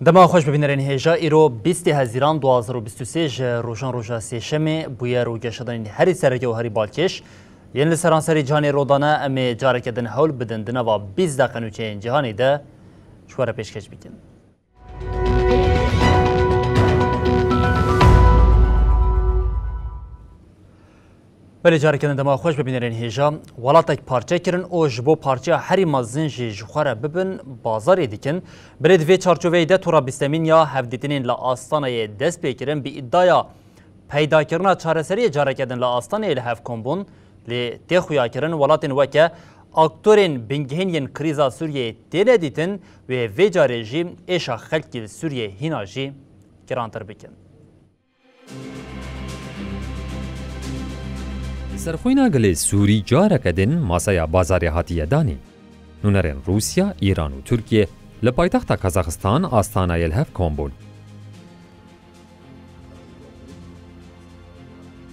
دما خوش ببینرین هجا ایرو 20 هزیران 2023 روشان روژا سیشمه بویا رو گشتن هری سرگه و هری بالکش یعنی لسرانسری جهانی رودانه امی جارکدن هول بدن دنوا 20 دقیقه چین جهانی ده شواره پیشکش بیکن. ولی جارکدن دما خوش ببینرین هجا ولاتک پارچه کرن او جبو پارچه هری مازن جخواره ببن بازاری دیکن برید وی چارچوبه ده تورا بیستمین یا هفدیتینین لآستانه دست بیکرن بی ادعا پیدا کرنا چارەسەری جارکدن لآستانه لحف کمبون لی تخویا کرن ولاتن وکه اکتورین بنگهین کریزا سوریه تیله دیتن و وی جارجی ایشا خلکی سوریه هیناجی گرانتر بکن. سرخوینا گلی سوری جارکدن ماسایا بازاری هاتیه دانی. نونرین روسیا، ایران و ترکیه لپایتخت کازاخستان آستانه الهف کمبون.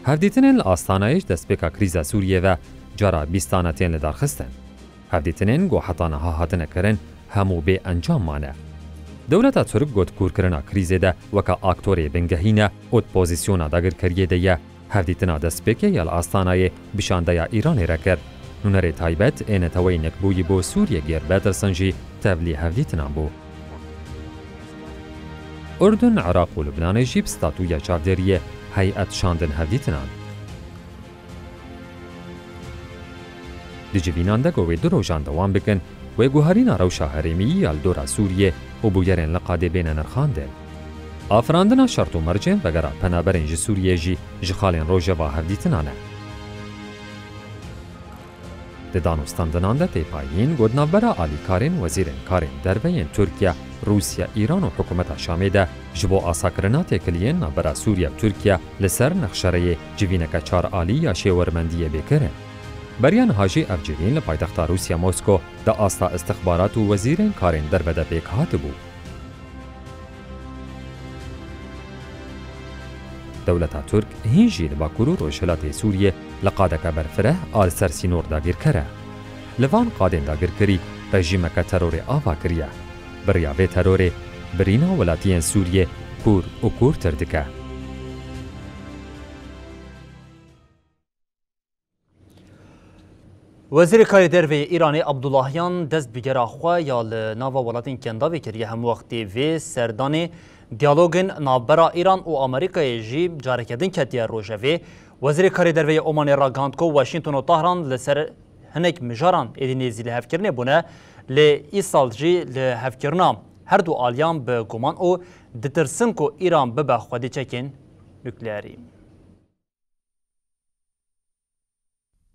هفدیتنین لآستانهش دست بکا کریزا سوریه و جارا بیستانه تین لدارخستن. هفدیتنین گو حتانه ها هاتنه کرن همو به انجام مانه. دولتا ترک گوت کور کرنا کریزه ده وکا آکتوری بنگهینه اوت پوزیسیونا داگر کریه ده یه هفدیتنا دست بکه یا لآستانه بشانده یا ایرانی را کرد. نونره تایبت این توی نکبوی بو سوریه گیر باتر سنجی تبلی هفدیتنا بو. اردن، عراق و لبنان جیب ستاتویا چاودریه هیئت شاندن هفدیتنان. دیجیبینان ده گوی دو روشان دوام بکن و گوهرین روشا هریمی یال دورا سوریه و بویرین لقاده بین نرخانده. آفراندنا شرط و مرجن وگرا پنابرین جی سوریه جی جخالین روژه و هفدیتنانه. ده دانوستاندنان ده تیپایین گودنابرا آلی کارین وزیرین کارین دروین ترکیه، روسیا، ایران و حکومت شامی ده جبو آساکرنا تکلین نابرا سوریا و ترکیه لسر نخشره جوینک چار آلی یا شیورمندیه بکرن. بریان حاجی افجرین لپایتخت روسیا موسکو ده آستا استخبارات و وزیرین کارین دربده بیک هات بو. دولتا ترک هینجی لباکورو روشلات سوریه لقادک برفره آل سر سینور داگیر کره. لوان قادن داگیر کری رژیمک ترور آوا کریه. بریاوه ترور برینا ولاتین سوریه کور و کور تردکه. وزیر کاری دروی ایرانی عبداللهیان دست بگیره خواه یا لناوا ولاتین کنداوی کریه هم وقتی وی سردانی دیالوگن نابرا ایران و آمریکای جی جارکدن کتیه روژوی وزیر کاری دروی اومانی را گاندکو واشنطن و طهران لسر هنک مجاران ایدینیزی لحف کرنه بونه لی ای سال جی لحف کرنا هر دو آلیان به گمان او دترسن که ایران ببه خودی چکن نکلیاری.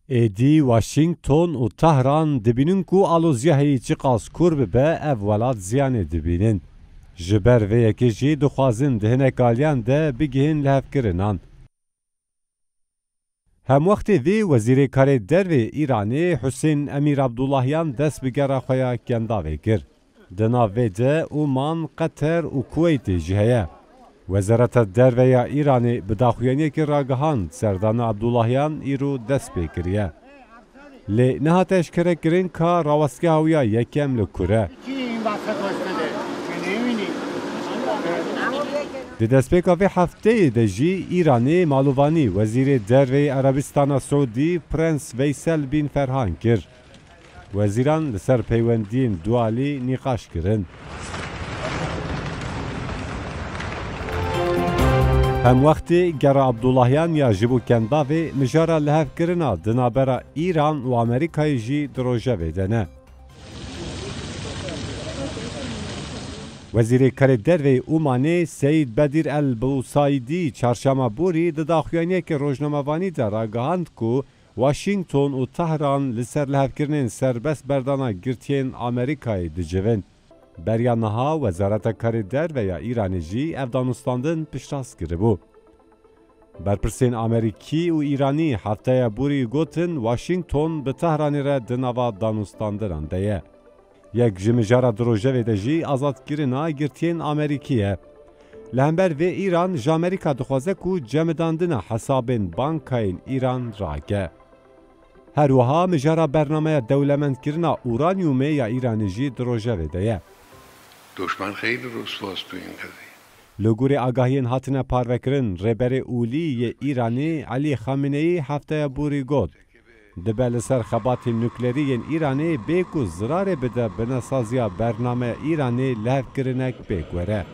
ایدی واشنطن و طهران دبینن که آلوزیه هیچی قاس کور به اولاد زیان دبینن. جبر و یکی جی دخوازن دهنه کالیان ده بگهن لحف کرنان. هم وقت وی وزیر کار دروی ایرانی حسین امیر عبداللهیان دست بگره خواه کنداوی کر. دناوی ده اومان، قطر و کویت جهیه. وزارت دروی ایرانی بداخوینی که راگهان سردان عبداللهیان ایرو دست بگریه. لی نهاتش کره گرین که راوسکه هویا یکم لکره. دی دستپیکاوی هفته دجی ایرانی مالووانی وزیر دروی عربستان سعودی پرنس ویسل بین فرهان کر. وزیران لسر پیوندین دوالی نقاش کرن. هم وقتی گر عبداللهیان یا جبو کنداوی مجارا لحف کرنا دنابرا ایران و امریکای جی دروژه ویدنه. وزیر کار دروی اومانی سید بدیر البوسایدی چهارشنبه بوری داخویانی که روزنامه‌وانی در آگاهاند که واشنطن و طهران لسر لحف کردن سربست بردانا گرتین آمریکای دجوین. بریانها وزارت کار دروی ایرانی جی افغانستان پیشراست کرده بود. برپرسین آمریکی و ایرانی هفته بوری گوتن واشنطن به طهرانی را دنوا دانستان درنده. یک جمجاره دروژه دجی آزادگیرنا گرتین آمریکیه. لهمبر و ایران جامریکا دخوازه که جمداندن حسابین بانکاین ایران راگه. هر وها مجاره برنامه دولمند کرنا اورانیومه یا ایرانی جی دروژه ویده. دشمن خیلی رسواست تو این قضیه. لگوری آگاهین هاتنه پاروکرن ربر اولی ایرانی علی خامنه‌ای هفته بوری گود دبل سر خبات نوکلری ایرانی بیکو زرار بده بناسازیا برنامه ایرانی لهفکرنک بیگوره.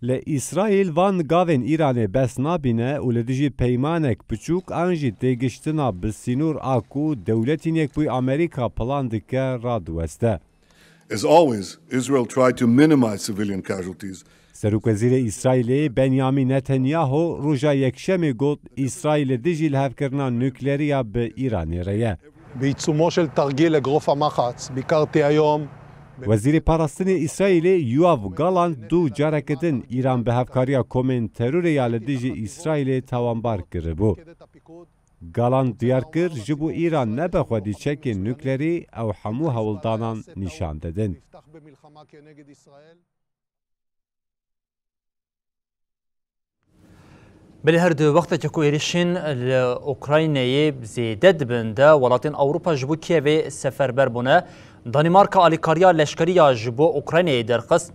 لإسرائیل وان گاوین ایرانی بس نابینه و لدیجی پیمانک بچوک آنجی دیگشتنا بسینور آکو دولتین یک بوی امریکا پلان دکه رادوسته. As always, Israel tried to minimize civilian casualties. سروک وزیر اسرائیل بنیامین نتانیاهو روژا یکشمی گفت اسرائیل دیجی لهفکرنا نوکلریا به ایرانی ریه. בעיצומו של תרגיל אגרוף המחץ, ביקרתי היום وزیر پاراستن اسرائیل یواف گالان دو جارکتن ایران به هفکاریا کومن تروریا لدیجی اسرائیل توانبار کربو. گالان دیار کر جبو ایران نبخودی چک نوکلری او همو هولدانان نشان دادن. بله هر دو وقت که کویریشین اوکراینی زیده دبنده ولاتین اوروپا جبو کیوی سفربر بونه دانمارکا آلیکاریا لشکریا جبو اوکراینی درخست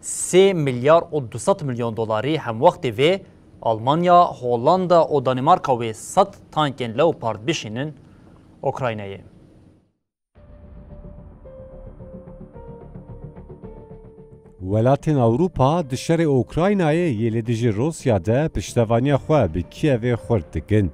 3 میلیارد و 200 میلیون دلاری هم وقت وی آلمانیا، هولندا و دانمارکا و 100 تانکین لوپارد بشینن اوکراینی. ولاتین اوروپا دشر اوکراینای یلیدیجی روسیا ده پشتوانی خواه به کیوی خورد دکن.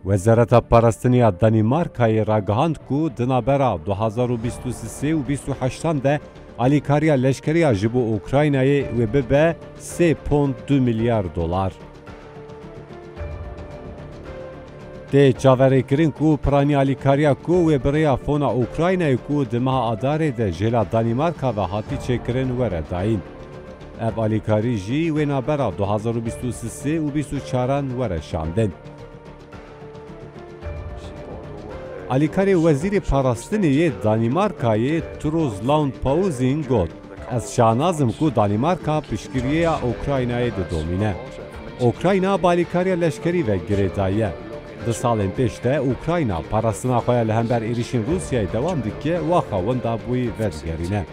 وزارت پاراستنیا دانمارکای راگهاند کو دنابرا 2023 و 28 ده آلیکاریا لشکریا جبو اوکراینای و ببه 3.2 میلیارد دلار. ده چاوری کرن کو پرانی آلیکاریا کو و بریا فونا اوکراینای کو دمها آداره ده جلا دانمارکا و هاتی چکرن وره داین. اب آلیکاری جی و نابرا 2023 و 24 وره شاندن. آلیکاری وزیر پاراستنی دانمارکای تروزلاند پاوزین گفت از شانازم کو دانمارکا پیشگیری اوکراینای دومینه. اوکراینا بالیکاری لشکری و گریدایه. دو سالن پیشته اوکراینا پاراستنا خواه لهمبر ایریشین روسیای دوام دکه و خواهنده بوی ودگرینه.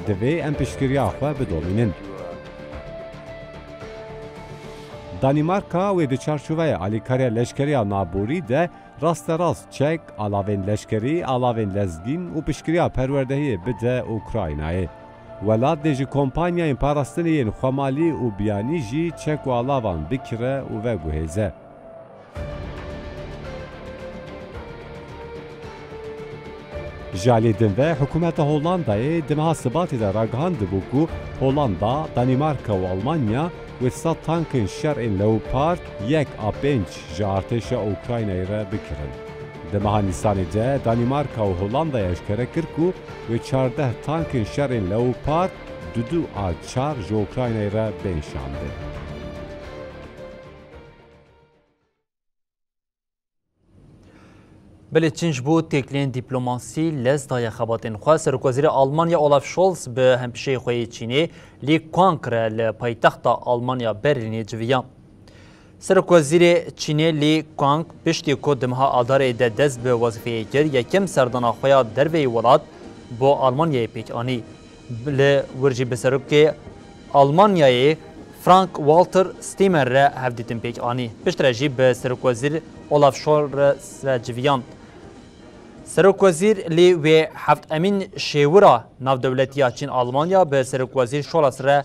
دوی ام پیشگیری خواه بدومینن. دانمارکا و دو چارچوبه آلیکاری لشکری نابوری ده راست راست چک علاوه لشکری علاوه لزگین و پیشگیری پروردهی بده اوکراینای. ولات دیجی کمپانیای پاراستنی خمالی و بیانی جی چک و علاوان بکره و وگوهیزه. جالیدن و حکومت هولندای دمها سباتی در راگهاند بوکو هولندا، دانمارکا و آلمانیا و 100 تانکن شرعین لوپارد یک آپنج جارتش اوکراینای را بکرن. دمها نیسانی ده دانمارکا و هولندای اشکره کرکو و 14 تانکن شرعین لوپارد دو آچار جو اوکراینای را بینشانده. بله چنج بود تکلین دیپلماسی لزدای خباتین خواه سرک وزیر آلمانیا اولاف شولز به همپیشه خوی چینی لی کوانکره لپایتخت آلمانیا برلینی جویان. سرک وزیر چینی لی کوانک پشتی که دمها آداره ده دست به وظیفه گر یکم سردانا خویا دروی ولاد با آلمانیای پیچ آنی. ورجی به سرک آلمانیای فرانک والتر ستیمر را هفدیتن پیچ آنی. پشترجی به سرک وزیر اولاف شولز جویان. سرک وزیر لی و هفت امین شیورا ناو دولتی چین آلمانیا به سرک وزیر شولز را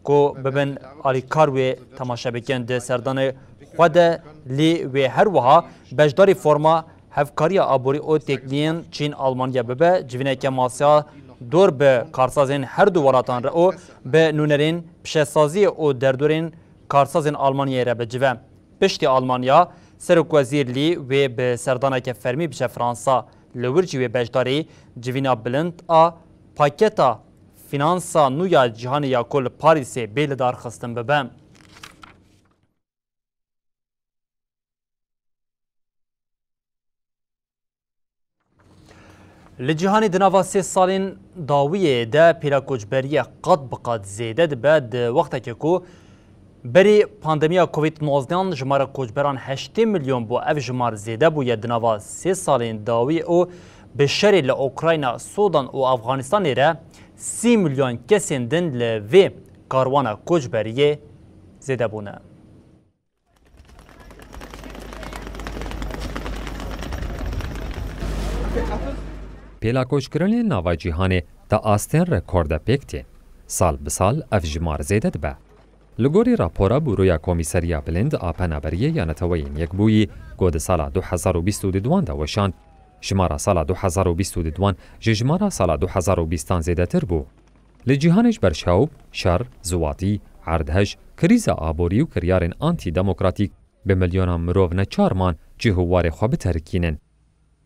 کو ببن آلیکار و تماشا بکند سردان خود لی و هر وها بجداری فرما هفکاری آبوری او تکلین چین آلمانیا ببه جوینه که ماسیا دور به کارسازین هر دو ولاتان را او به نونرین پشسازی او دردورین کارسازین آلمانیا را بجوه. پشتی آلمانیا سرک وزیر لی و به سردانه که فرمی بشه فرانسا لورجی و بجداری جوینا بلند پاکتا فینانسا نویا جهان یا کل پاریس بیلدار خستن ببم. لجهانی دناوا 3 سالین داویه ده پیلا کوچبری قد بقد زیده بعد وقتی که کو بری پاندمیا کووید 19 جمار کوچبران 8 میلیون بو اف جمار زیده بو دناوا 3 سالین داوی او به شر لأوکراینا سودان و افغانستان را 30 میلیون کسین دن لوی کاروانا کوچبریه زیده بونه. پیلا کوچکرانی ناوا جیهانه تا آستین رکورد پکتی. سال به سال اف جمار زیده دبه. لگوری راپورا برویا کمیسریا بلند آپنابریه یا نتوین یک بویی گود سال 2022 دوشان شمارا سال 2022 جمارا سال 2020 زیده تر بو. لجیهانش برشاوب، شر، زواتی، عردهش، کریز آبوری و کریارن آنتی دموکراتیک به میلیون مروف نچارمان جهوار خواب ترکینن.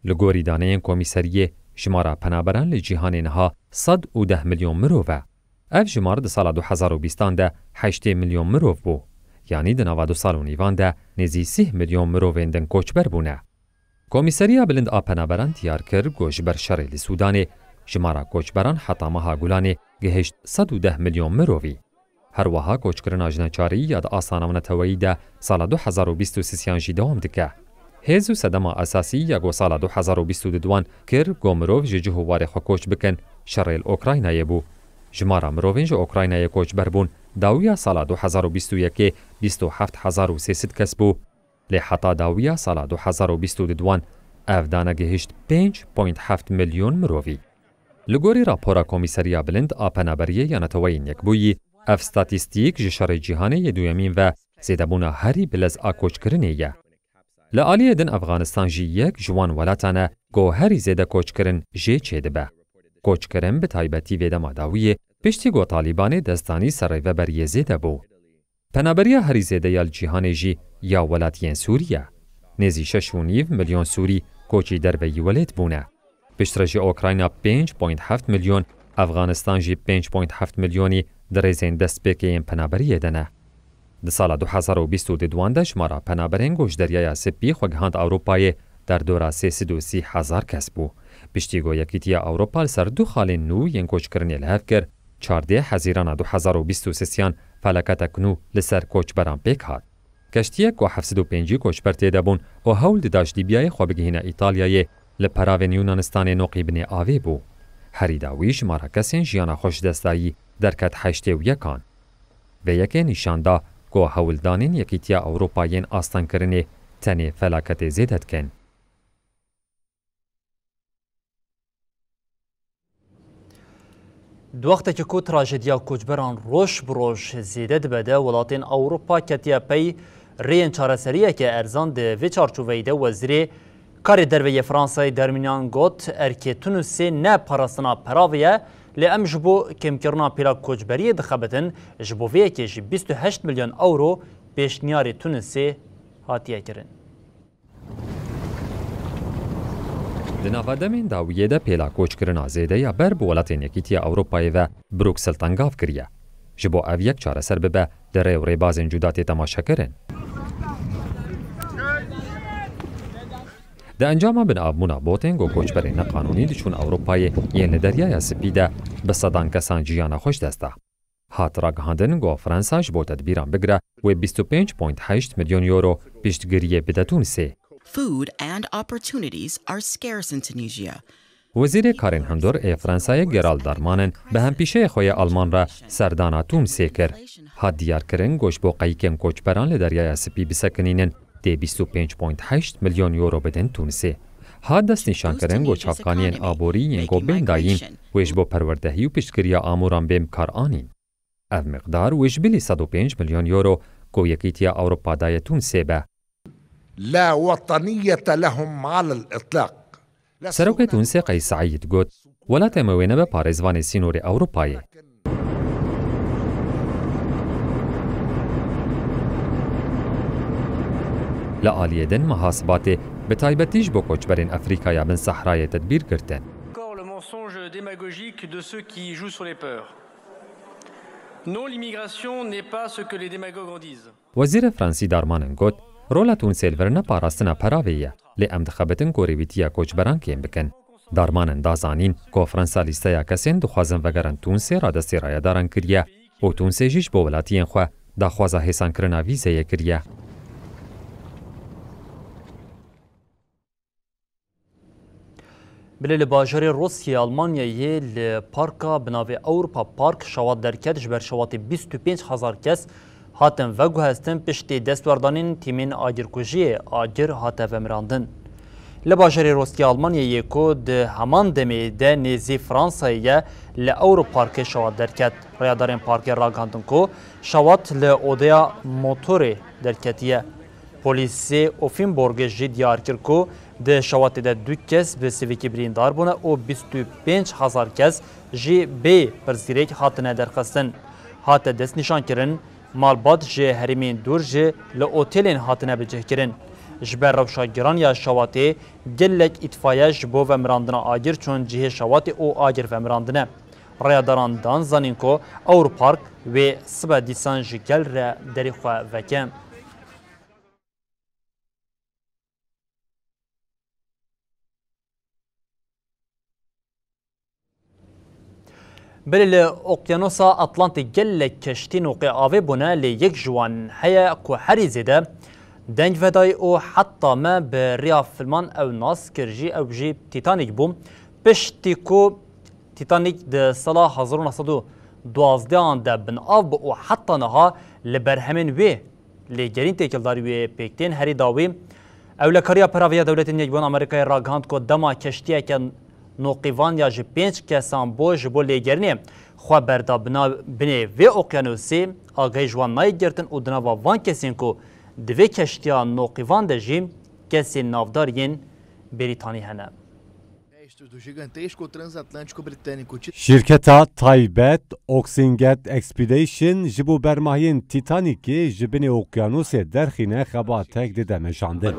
لگوری دانه کمیسریه شمارا پنابران لجیهان نها 110 میلیون مروفه. اف جمار ده سال 2020 ده 8 میلیون مروف بو. یعنی ده 92 سال و نیوان ده نزی 30 میلیون مروفین دن کوچبر بونه. کمیسریا بلند آپنابران تیار کر گوش بر شر لسودانه شمارا کوچبران حتا مها گولانه گهشت 110 میلیون مروفی. هر وها کوچکرنا جنچاری یاد آسانه تویی ده سال 2023 جی دوام دکه. هزو صدما اساسی یا سال 2022 کر گومروف جهوار خو کوچ بکن شر اوکراینای بو. جمارا مروفین جو اوکراینای کوچ بربون داویا سال 2021 27300 کس بو. لحتا داویا سال 2022 افدانه گهشت 5.7 میلیون مروفی. لگوری راپورا کمیسریا بلند آپنابریه یا نتوین یک بویی اف ستاتیستیک جشار جیهانه دویمین و زیدبونا هری بلز آکوچ کرنه یه. لعالیه دن افغانستان جی یک جوان ولاتانه گو هری زیده کوچ کرن جی چه دبه. کوچ کرن به تایبتی ویده ماداویه پشتی گو طالبان دستانی سرایوه بریه زیده بو. پنابریه هری زیده یال جیهانه جی یا ولاتین سوریه. نزی 6.5 میلیون سوری کوچی در به ولید بونه. پشترجی اوکراینا 5.7 میلیون، افغانستان جی 5.7 میلیونی درزین دست بکیم پنابریه دنه. ده سال 2022 ده شمارا پنابرین گوش دریای سپی خوگهاند اروپای در دوره 330,000 کس بو. پشتیگو یکیتی اروپا سر دو خال نو ین کوچ کرنی لحف کر 14 حزیران 2023 فلکت اکنو لسر کوچ بران پیک هاد. کشتیه که 705 کوچ برتی دبون و هول داشت دیبیای خوابگهین ایتالیای لپراوین یونانستان نوقی بنی آوی بو. هری داویش مارا کسین جیانا خوش دستایی درکت 81 و یکی نشانده که هولدانین یکیتیا اروپایین آستان کرنه تنی فلاکت زیدت کن. دو وقت که کو تراژدیا کوچبران روش بروش زیده بده ولاتین اروپا کتیا پی رین چارەسەریە که ارزان ده وی چارچوبەی ده وزیر کاری دروی فرانسای درمیان گوت ارکی تونسی نه پاراستنا پراویه لی ام جبو کمکرنا پیلا کوچبری دخبتن جبو وی که 28 میلیون اورو پیشنیاری تونسی هاتیه کرن. دنافدمین داویه ده پیلا کوچ کرنا زیده یا بر بولاتین یکیتی اروپایی و بروکسل تنگاف کریه. جبو او یک چاره سر ببه در ری بازن جداتی تماشا کرن. ده انجام بن آبمونا بوتنگ و کوچبری نقانونی دچون اروپایی یین دریای سپیده به صدان کسان جیانا خوش دسته. هات را گهاندن گو فرانساش بو تدبیران بگره و 25.8 میلیون یورو پیشتگیری بده تونسی. Food and opportunities are scarce in Tunisia. وزیر کارین هندور فرانسای گرال دارمانن به هم پیشه خوی آلمان را سردانا تونسی کر. هات دیار کرن گوش بو قیکم کوچبران لدریای سپی بسکنینن ده 25.8 میلیون یورو بدن تونسی. هات دست نشان کرن گو چافکانین آبوری ینگو بین داین ویش بو پروردهی و پیشتگیری آموران بیم کار آنین. اف مقدار ویش بلی 105 میلیون یورو گو یکیتیا اروپا دای تونسی به. لا وطنية لهم على الإطلاق. سروک تونسی قیس سعید گوت ولات موینه به پارزوان سینور اروپایی. لعالیه دن محاسبات به تایبتیش با کوچبرین افریقای بن صحرای تدبیر کردن. Le mensonge démagogique de ceux qui jouent sur les peurs. Non, l'immigration n'est pas ce que les démagogues en disent. وزیر فرانسی دارمانن گوت رولا تونسیل ورنه پاراستنا پراویه لی ام دخبتن کوریویتیا کوچبران کیم بکن. دارمانن دازانین که فرانسا لیستیا کسین دخوازن وگرن تونسی را دستی رای دارن کریه و تونسی جیش با ولاتین خواه دخوازه حسان کرنا ویزه کریه. بله لباجر روسیه آلمانیایی لپارکا بناوی اروپا پارک شواد درکت جبر شواد 25,000 کس هاتن و گوهستن پشتی دستوردانین تیمین آگرکوژی آگر هاته و مراندن. لباجر روسیه آلمانیایی که ده همان دمی ده نیزی فرانساییه لأوروپا پارک شواد درکت. ریادارین پارک راگاندن که شواد لأودیا موتوری درکتیه. پلیسی اوفینبورگ جی دیار کرد که ده شواتی ده 2 کس به سویکی بریندار بونه و 25,000 کس جی بی پرزیریک هاتنه درخستن. هات دست نشان کرن مالبات جی هریمین دور جی لأوتیلین هاتنه بجه کرن. جبر روشا گران یا شواتی گلک اتفایه جبو و مراندنا آگر چون جیه شواتی او آگر و مراندنه. ریاداران دان زنین که اورو پارک و سبا دیسان جی گل را دری خواه وکن. بل اقیانوسا اطلانتی گل کشتی نوقع آوی بونه لیک جوان هیا که هری زیده دنگ ودای او حتی ما به ریا فیلمان او ناس کرجی او جی تیتانیک بوم پشتی که تیتانیک ده سال 1912 آن ده بن آو با او حتی نها لبرهمین وی لگرین تکلداری وی پیکتین هری داوی او لکاریا پراویا دولت نیکبان امریکای راگاند که دما کشتیه که نوقیوان یا جی 5 کسان بو جبو لیگرنی خواه بردا بنی وی اقیانوسی آگای جوان نای گرتن و دناوا وان کسین که دوی کشتیا نوقیوان ده جیم کسی نافدارین بریتانی هنه. شرکتا تایبت اوکسینگت اکسپیدیشن جبو برماهین تیتانیکی جبنی اقیانوس درخینه خبا تک دیده مشاندن.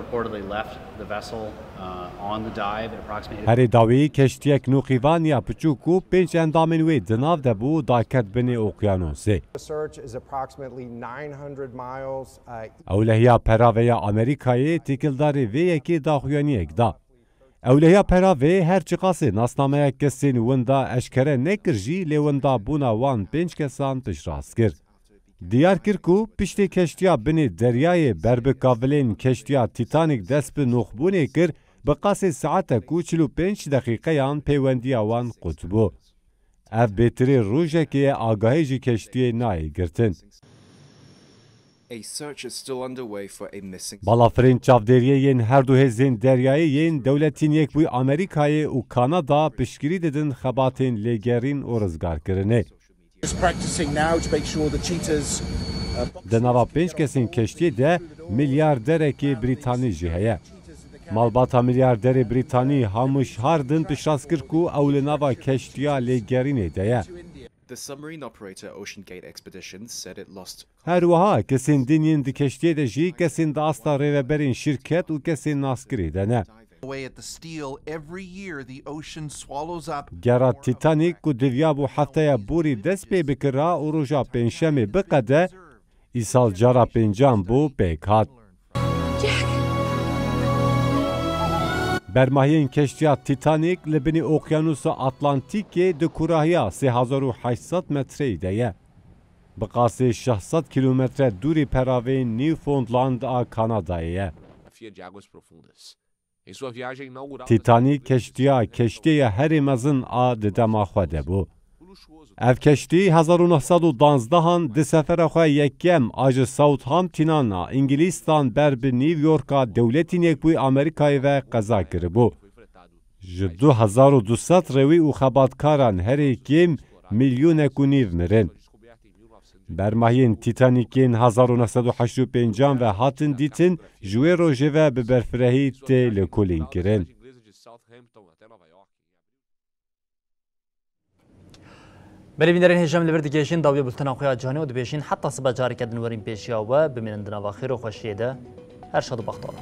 هر داوی کشتیک نوقیوان یا پچوکو 5 اندامین وی دناو دبو داکت بنی اقیانوسی. اولهیا پراویا امریکایی تکلداری وی یکی داخویانی اکدا. اولهیا پراوی هر چقاسی ناسنامه کسین وندا اشکره نکرجی لیوندا بونا وان 5 کسان تشراس کر. دیار کرکو پشتی کشتیا بنی دریای بربکاولین کشتیا تیتانیک دست به نخبونی کر بقاسی ساعت کو 45 دقیقه یان پیوندیا وان قطبو. اف بیتری روژه که آگاهی جی کشتی نایی گرتن. بالافرین چافدریه هر دو هزین دریایی دولتین یک بوی امریکای و کانادا پشگیری دیدن خباتین لیگرین و رزگار کرنه. دنوا 5 کسین کشتی ده میلیاردرکی بریتانی جیهیه. مالباتا میلیاردر بریتانی هموش هاردن پشراس کر کو اولنوا کشتیا لیگرینه ده. هر وها کسین دینین دی کشتی ده جی کسین دا استا ریوبرین شرکت و کسین ناسکری ده نه. گرا تیتانیک کو دویابو هفته بوری دست پی بکرا و روژا پنجشنبه بقده ایسال جارا پنجم بو پیکات. برماهین کشتیا تیتانیک لبنی اقیانوس اتلانتیکی ده کوراهیا 3800 متری ده. بقاسی 600 کیلومتر دوری پراوی نیوفوندلاند آ کانادایه. تیتانیک کشتی هری مزن آ دما خوده بو. اف کشتی 1912 هان ده سفر خواه یکیم آج ساوثهامپتون انگلیستان بر به نیویورکا دولتی نیکبوی امریکای و قضا کربو. ج 2200 روی و خباتکاران هر یکیم میلیون کنیو مرن. برماهین تیتانیکین 1985 و هاتن دیتن جوی روژه و به برفرهی تیل کلین کرن. بله بینرین هجام لبردگیشین داوی بلتنا خویا جانی و دبیشین حتی صبح جاری کردن ورین پیشیا و بمینندنا و خیر و خوشیده هر شاد و بختار.